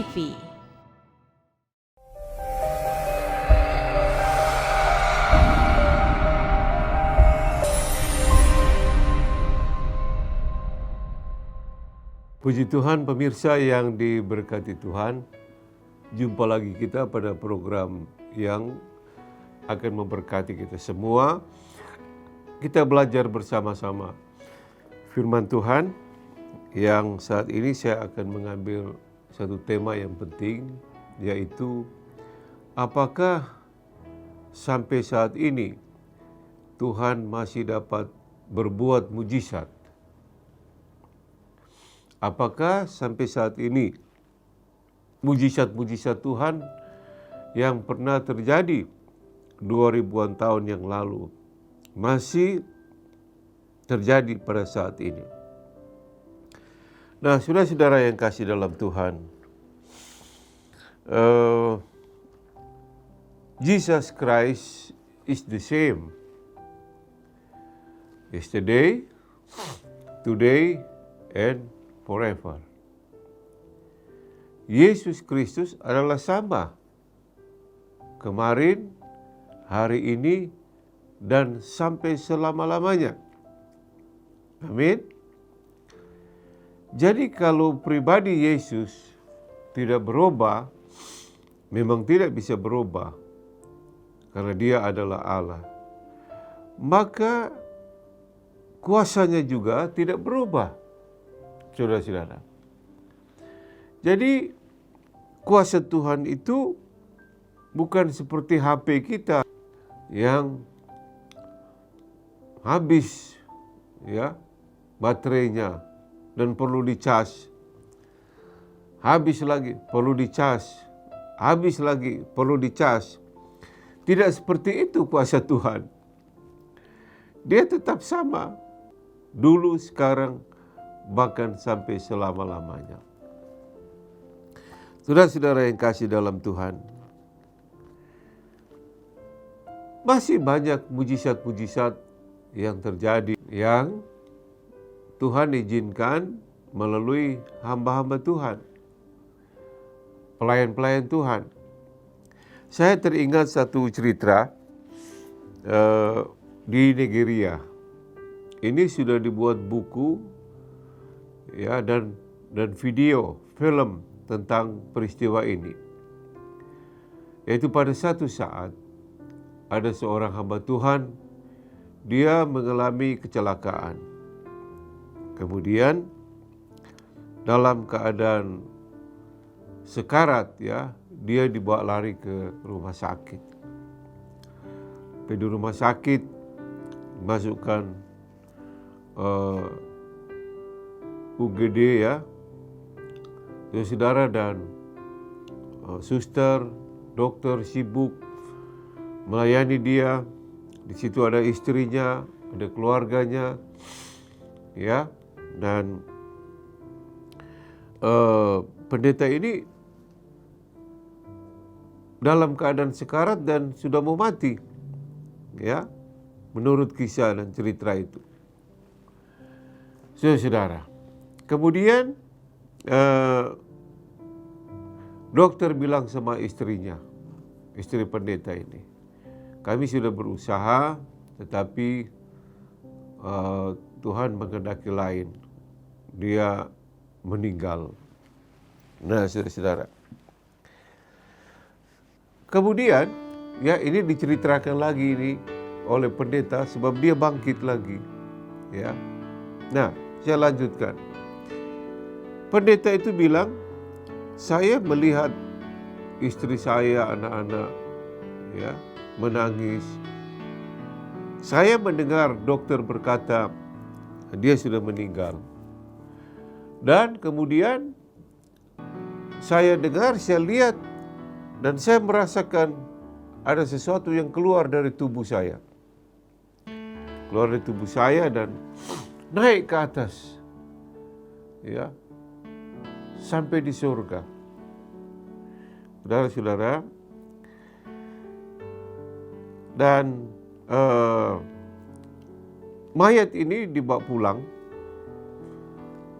TV. Puji Tuhan, pemirsa yang diberkati Tuhan. Jumpa lagi kita pada program yang akan memberkati kita semua. Kita belajar bersama-sama firman Tuhan, yang saat ini saya akan mengambil satu tema yang penting, yaitu apakah sampai saat ini Tuhan masih dapat berbuat mujizat? Apakah sampai saat ini mujizat-mujizat Tuhan yang pernah terjadi 2000-an tahun yang lalu masih terjadi pada saat ini? Nah, saudara-saudara yang kasih dalam Tuhan, Jesus Christ is the same yesterday, today, and forever. Yesus Kristus adalah sama kemarin, hari ini, dan sampai selama-lamanya. Amin. Jadi kalau pribadi Yesus tidak berubah, memang tidak bisa berubah karena dia adalah Allah, maka kuasanya juga tidak berubah, saudara-saudara. Jadi kuasa Tuhan itu bukan seperti HP kita yang habis ya baterainya dan perlu dicas. Habis lagi perlu dicas. Habis lagi perlu dicas. Tidak seperti itu kuasa Tuhan. Dia tetap sama. Dulu, sekarang, bahkan sampai selama-lamanya. Saudara-saudara yang kasih dalam Tuhan, masih banyak mujizat-mujizat yang terjadi yang Tuhan izinkan melalui hamba-hamba Tuhan, pelayan-pelayan Tuhan. Saya teringat satu cerita di Nigeria. Ini sudah dibuat buku ya dan video, film tentang peristiwa ini. Yaitu pada satu saat ada seorang hamba Tuhan, dia mengalami kecelakaan. Kemudian dalam keadaan sekarat ya, dia dibawa lari ke rumah sakit. Di rumah sakit masukkan UGD ya, saudara, dan suster, dokter sibuk melayani dia. Di situ ada istrinya, ada keluarganya, ya, dan pendeta ini dalam keadaan sekarat dan sudah mau mati, ya, menurut kisah dan cerita itu. Saudara, kemudian dokter bilang sama istrinya, istri pendeta ini, kami sudah berusaha, tetapi Tuhan menghendaki lain. Dia meninggal. Nah, saudara-saudara. Kemudian, ya, ini diceritakan lagi ini oleh pendeta sebab dia bangkit lagi. Ya. Nah, saya lanjutkan. Pendeta itu bilang, saya melihat istri saya, anak-anak, ya, menangis. Saya mendengar dokter berkata dia sudah meninggal. Dan kemudian saya dengar, saya lihat, dan saya merasakan ada sesuatu yang keluar dari tubuh saya. Keluar dari tubuh saya dan naik ke atas. Ya. Sampai di surga. Saudara-saudara, dan mayat ini dibawa pulang,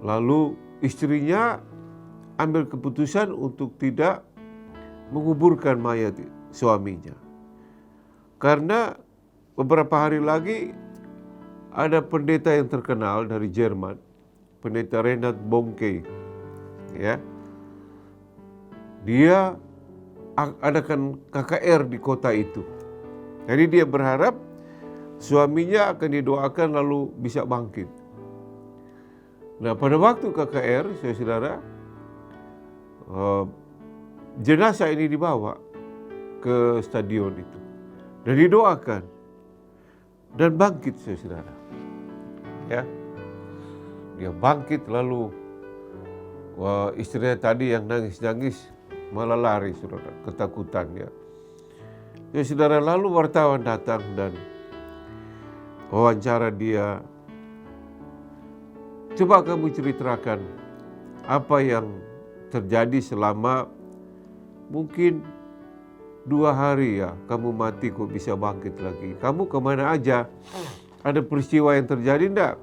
lalu istrinya ambil keputusan untuk tidak menguburkan mayat suaminya. Karena beberapa hari lagi ada pendeta yang terkenal dari Jerman, pendeta Reinhard Bonnke, ya. Dia adakan KKR di kota itu. Jadi dia berharap suaminya akan didoakan lalu bisa bangkit. Nah, pada waktu KKR, saudara, jenazah ini dibawa ke stadion itu dan didoakan dan bangkit, saudara. Ya, dia bangkit lalu istrinya tadi yang nangis-nangis malah lari, saudara, ketakutan ya. Ya, saudara, lalu wartawan datang dan wawancara dia. Coba kamu ceritakan apa yang terjadi selama mungkin 2 hari ya, kamu mati kok bisa bangkit lagi. Kamu kemana aja? Ada peristiwa yang terjadi enggak?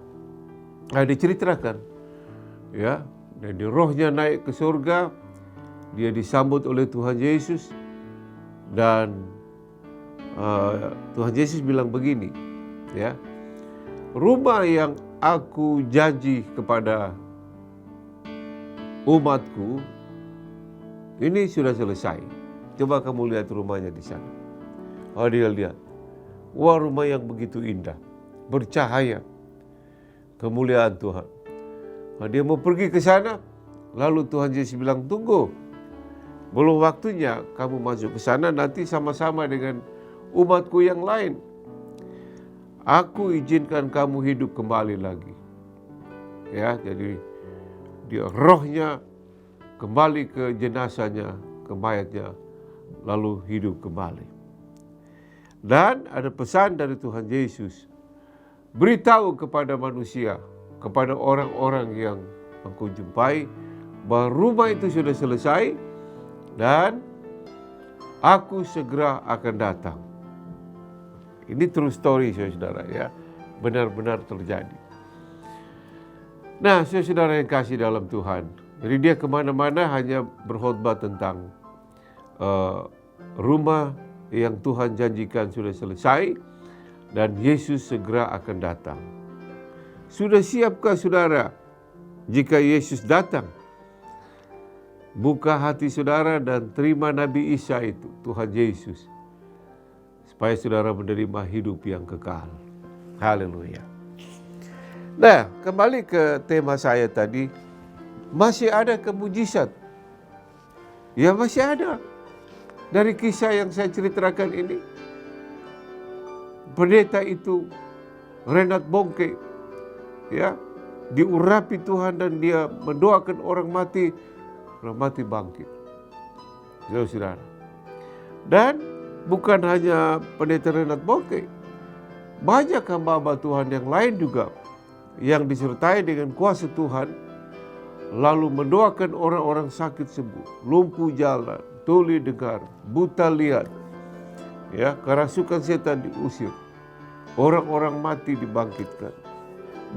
Nah, diceritakan. Ya, dan rohnya naik ke surga. Dia disambut oleh Tuhan Yesus. Dan Tuhan Yesus bilang begini, ya, rumah yang aku janji kepada umatku ini sudah selesai. Coba kamu lihat rumahnya di sana. Oh, dia lihat, wah, rumah yang begitu indah, bercahaya, kemuliaan Tuhan. Nah, dia mau pergi ke sana, lalu Tuhan Yesus bilang, tunggu, belum waktunya kamu masuk ke sana, nanti sama-sama dengan umatku yang lain. Aku izinkan kamu hidup kembali lagi. Ya, jadi dia rohnya kembali ke jenazahnya, ke mayatnya, lalu hidup kembali. Dan ada pesan dari Tuhan Yesus, beritahu kepada manusia, kepada orang-orang yang engkau jumpai, bahwa rumah itu sudah selesai dan aku segera akan datang. Ini true story, saudara, ya, benar-benar terjadi. Nah, saudara yang kasih dalam Tuhan, jadi dia kemana-mana hanya berkhotbah tentang rumah yang Tuhan janjikan sudah selesai dan Yesus segera akan datang. Sudah siapkah saudara jika Yesus datang? Buka hati saudara dan terima Nabi Isa itu, Tuhan Yesus, supaya saudara menerima hidup yang kekal. Haleluya. Nah, kembali ke tema saya tadi, masih ada kemujizat. Ya, masih ada. Dari kisah yang saya ceritakan ini, pendeta itu, Reinhard Bonnke, ya, diurapi Tuhan dan dia mendoakan orang mati bangkit. Saudara. Dan bukan hanya pendeta Reinhard Bonnke, banyak hamba-hamba Tuhan yang lain juga yang disertai dengan kuasa Tuhan, lalu mendoakan orang-orang sakit sembuh, lumpuh jalan, tuli dengar, buta lihat, ya, kerasukan setan diusir, orang-orang mati dibangkitkan,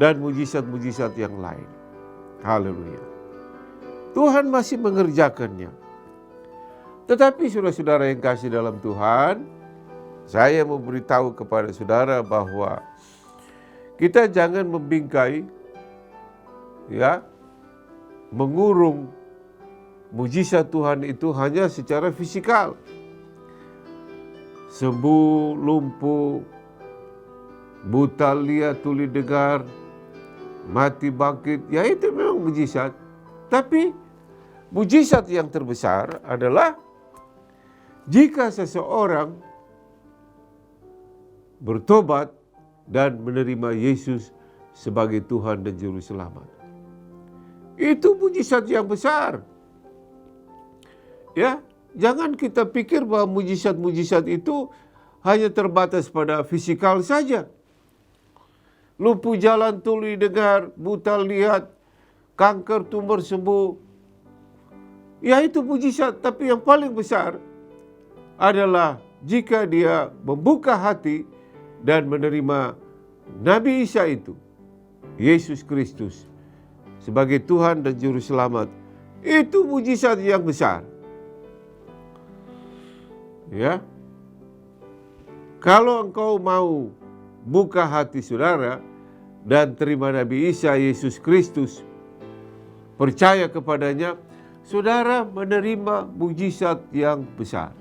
dan mujizat-mujizat yang lain. Haleluya. Tuhan masih mengerjakannya. Tetapi saudara-saudara yang kasih dalam Tuhan, saya mau beritahu kepada saudara bahwa kita jangan membingkai, ya, mengurung mujizat Tuhan itu hanya secara fisikal. Sembuh, lumpuh, buta lihat, tuli dengar, mati bangkit, ya itu memang mujizat. Tapi mujizat yang terbesar adalah jika seseorang bertobat dan menerima Yesus sebagai Tuhan dan Juru Selamat. Itu mujizat yang besar. Ya, jangan kita pikir bahwa mujizat-mujizat itu hanya terbatas pada fisikal saja. Lumpuh jalan, tuli dengar, buta lihat, kanker, tumor sembuh. Ya, itu mujizat, tapi yang paling besar adalah jika dia membuka hati dan menerima Nabi Isa itu, Yesus Kristus, sebagai Tuhan dan Juru Selamat Itu mujizat yang besar. Ya. Kalau engkau mau buka hati saudara dan terima Nabi Isa Yesus Kristus, percaya kepadanya, saudara menerima mujizat yang besar.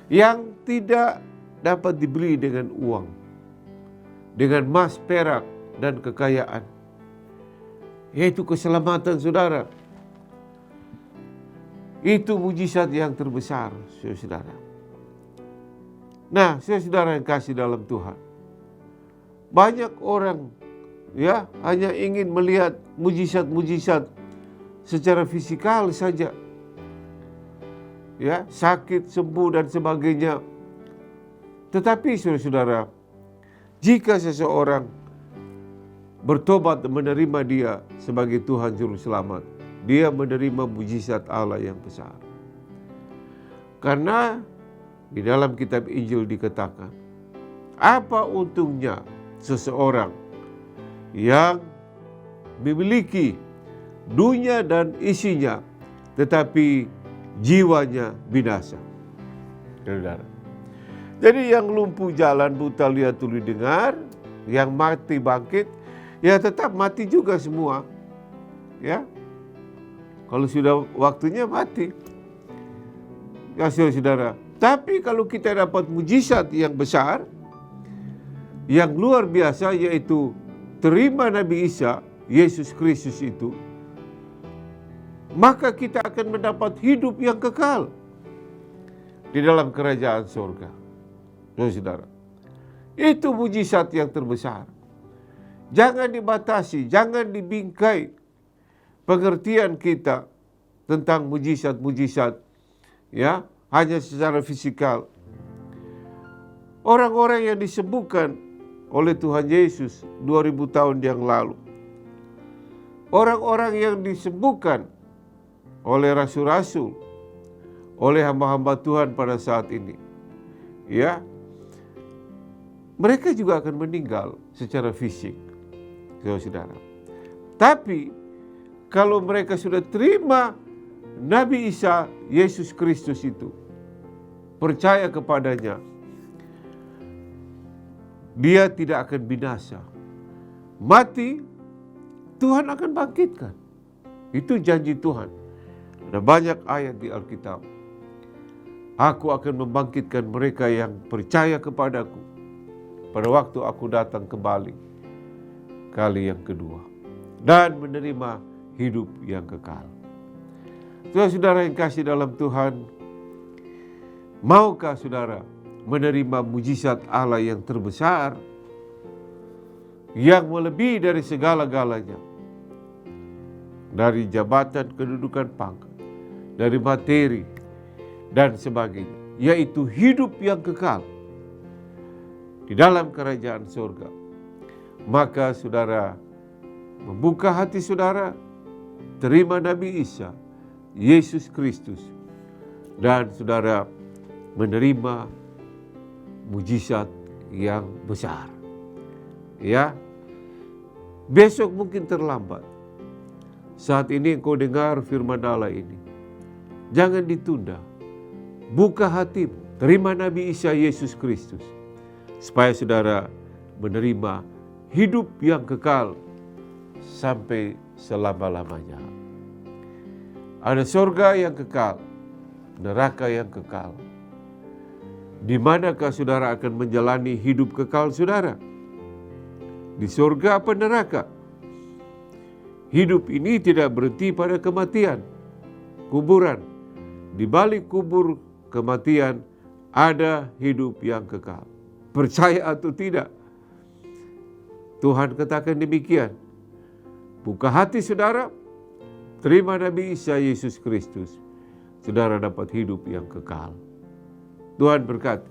Yang tidak dapat dibeli dengan uang, dengan emas, perak, dan kekayaan. Yaitu keselamatan saudara. Itu mujizat yang terbesar, saudara. Nah, saudara yang kasih dalam Tuhan, banyak orang hanya ingin melihat mujizat-mujizat secara fisikal saja. Ya, sakit, sembuh dan sebagainya. Tetapi saudara-saudara, jika seseorang bertobat dan menerima Dia sebagai Tuhan Juru Selamat, dia menerima mujizat Allah yang besar. Karena di dalam kitab Injil dikatakan, apa untungnya seseorang yang memiliki dunia dan isinya, tetapi jiwanya binasa. Saudara. Jadi yang lumpuh jalan, buta lihat, tuli dengar, yang mati bangkit, ya tetap mati juga semua. Ya. Kalau sudah waktunya mati. Ya saudara. Tapi kalau kita dapat mujizat yang besar, yang luar biasa, yaitu terima Nabi Isa, Yesus Kristus itu, maka kita akan mendapat hidup yang kekal di dalam kerajaan surga. Saudara. Itu mujizat yang terbesar. Jangan dibatasi, jangan dibingkai pengertian kita tentang mujizat-mujizat, ya, hanya secara fisikal. Orang-orang yang disembuhkan oleh Tuhan Yesus 2000 tahun yang lalu, orang-orang yang disembuhkan oleh rasul-rasul, oleh hamba-hamba Tuhan pada saat ini, ya, mereka juga akan meninggal secara fisik, saudara. Tapi kalau mereka sudah terima Nabi Isa Yesus Kristus itu, percaya kepadanya, dia tidak akan binasa. Mati, Tuhan akan bangkitkan. Itu janji Tuhan. Ada banyak ayat di Alkitab. Aku akan membangkitkan mereka yang percaya kepadaku pada waktu aku datang kembali kali yang kedua, dan menerima hidup yang kekal. Saudara yang kasih dalam Tuhan, maukah saudara menerima mujizat Allah yang terbesar, yang melebihi dari segala-galanya, dari jabatan, kedudukan, pangkat, dari materi dan sebagainya, yaitu hidup yang kekal di dalam kerajaan surga? Maka saudara membuka hati saudara, terima Nabi Isa Yesus Kristus, dan saudara menerima mujizat yang besar. Ya, besok mungkin terlambat. Saat ini engkau dengar firman Allah ini, jangan ditunda. Buka hatimu, terima Nabi Isa Yesus Kristus, supaya saudara menerima hidup yang kekal sampai selama-lamanya. Ada surga yang kekal, neraka yang kekal. Di manakah saudara akan menjalani hidup kekal saudara? Di surga apa neraka? Hidup ini tidak berhenti pada kematian, kuburan. Di balik kubur kematian ada hidup yang kekal. Percaya atau tidak? Tuhan katakan demikian. Buka hati saudara, terima Nabi Isa Yesus Kristus, saudara dapat hidup yang kekal. Tuhan berkati.